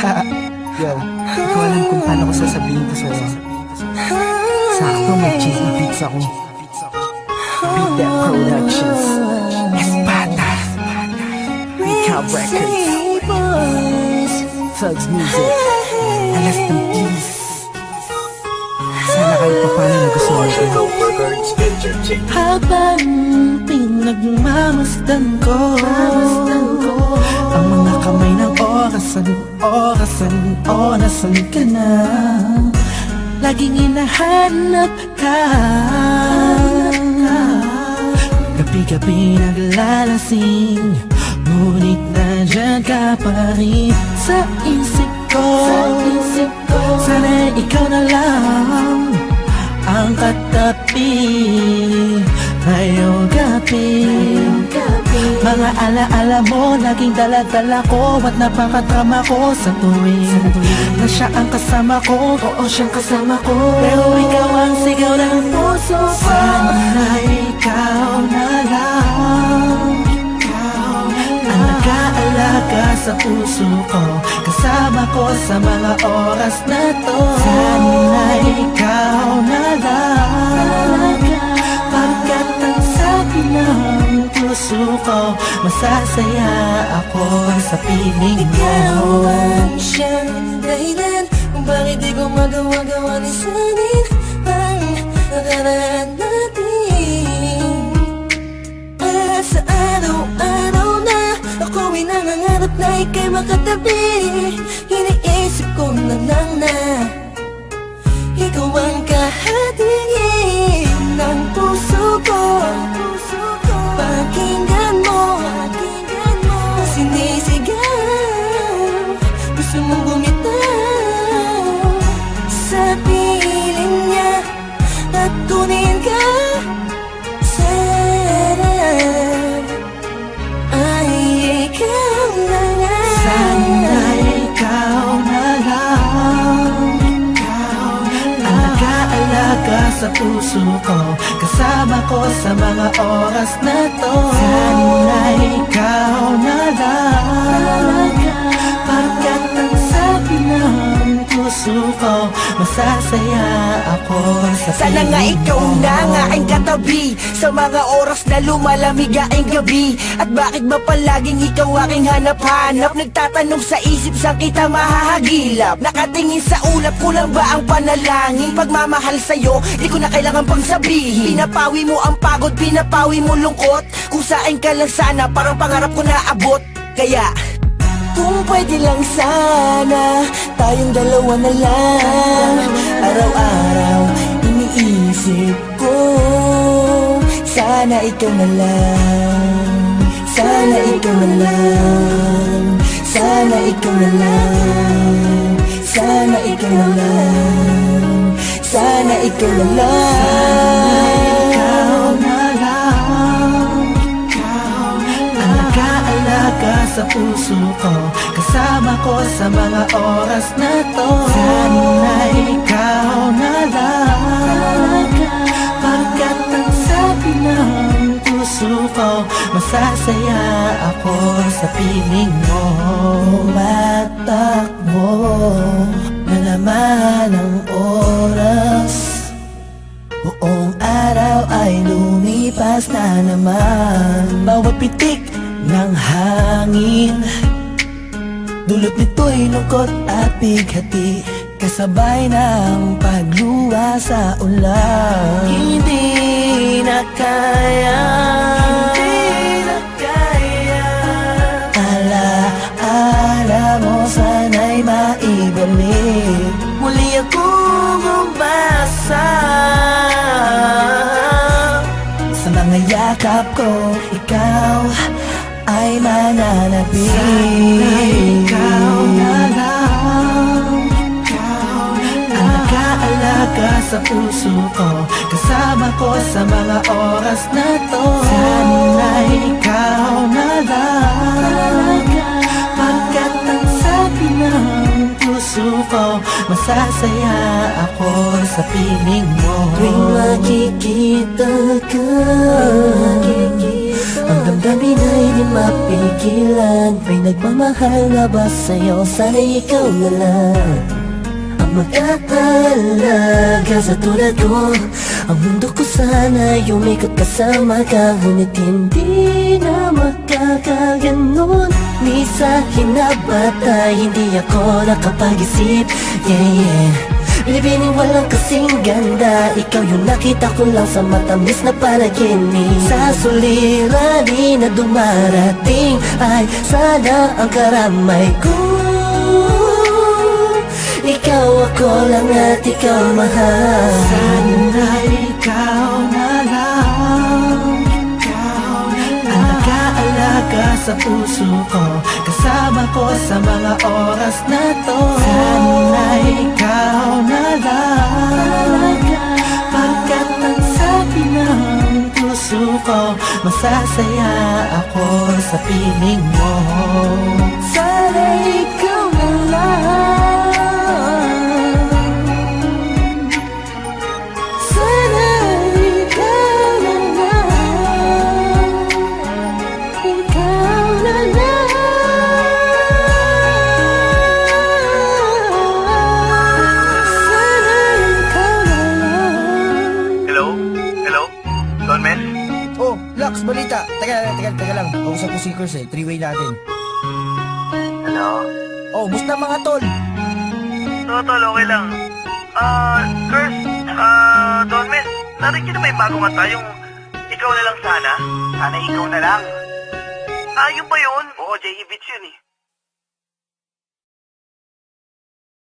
Yo, di ko alam kung paano ko sasabihin to sa'yo. Sakto may cheesy beats ako. Beat That Productions, Espada, Recap Records, Thugs Music, Alas ng Peace. Sana kahit pa paano nagustuhan ko. Habang pinagmamasdan ko ang mga kamay ng orasan, orasan ka na. Laging hinahanap ka, gabi-gabi naglalasing, ngunit nandyan ka pa rin sa isip ko. Sana ikaw na lang ang katabi ngayong gabi. Mga alaala mo laging dala-dala ko, at napakadrama ko sa tuwing na siya ang kasama ko. Oo, siyang kasama ko, pero ikaw ang sigaw ng puso ko. Sana ikaw na lang ang nag-aalaga sa puso ko, kasama ko sa mga oras na to. Sana ikaw na lang, pagkat ang sabi ng puso ko, masasaya ako sa piling mo. Ikaw ang siyang dahilan kung bakit di ko magawa-gawa ni sanin ang nakaraan natin. At sa araw-araw na ako'y nangangarap na ika'y makatabi, iniisip ko na lang na ikaw ang kahatingin ng puso ko. Pakinggan mo ang sinisigaw, gusto mong bumitaw sa piling niya at kunin ka. Sana ay ikaw na lang. Sana ikaw na lang ang nag-aalaga sa puso ko, kasama ko sa mga oras na to. Sana ikaw na lang, pagkat ang sabi ng puso ko, masasaya ako sa Sana nga piling ikaw mo. na nga aking katabi sa mga oras na lumalamig aking gabi. At bakit ba palaging ikaw aking hanap-hanap? Nagtatanong sa isip, saan kita mahahagilap? Nakatingin sa ulap, kulang ba ang panalangin? Pagmamahal sa'yo, di ko na kailangan pang sabihin. Pinapawi mo ang pagod, pinapawi mo lungkot. Kung saan ka lang sana, parang pangarap ko naabot. Kaya kung pwede lang sana, tayong dalawa na lang. Araw-araw iniisip ko, sana ikaw na lang. Sana ikaw na lang. Sana ikaw na lang. Sana ikaw na lang. Sana ikaw na lang. Ikaw na lang ang nag-aalaga sa puso ko, kasama ko sa mga oras na to. Sana ikaw na lang, pagkat ang sabi ng puso ko, masasaya ako sa piling mo. Tumatakbo na naman ang oras, buong araw ay lumipas na naman. Bawat pitik ng hangin, dulot nito'y lungkot at bighati, kasabay ng pagluwa sa ulan. Hindi na kaya, alaala mo sana'y maibalik. Muli akong umasa sa mga yakap ko, ikaw ay mananatili. Sana ikaw na lang ang nag-aalaga sa puso ko, kasama ko sa mga oras na to. Sana ikaw na lang, pagkat ang sabi ng puso ko, masasaya ako sa piling mo. Tuwing makikita ka, ang damdamin amin ay di mapigilan. May nagmamahal nga ba sa'yo? Sana'y ikaw na lang ang mag-aalaga sa tulad ko. Ang mundo ko sana umikot kasama ka, ngunit hindi na magkakaganon. Ni sa hinabatay, hindi ako nakapag-isip. Yeah. Binibining walang kasing ganda, ikaw yung nakita ko lang sa matamis na panaginip. Sa suliranin na dumarating ay sana ang karamay ko. Ikaw ako lang at ikaw mahal. Sana ikaw na lang, alaga-alaga sa puso ko, kasama ko sa mga oras na to. Sana ikaw na lang, pagkat ang sabi ng puso ko, masasaya ako sa piling mo. Sana ikaw na lang, sana ikaw na lang, ikaw na lang, sana ikaw na lang. Hello? Hello? Don Mel? Oh, Lux, balita. Teka lang. Kausap ko si Kurs eh. Three-way natin. Hello? Oh, musta mga tol? Tol, okay lang. Kurs, Don Mel, narinig niyo na may bago kanta yung Ikaw na lang sana? Sana ikaw na lang. Yung ba yun? Oo, J.E. Beats yun eh.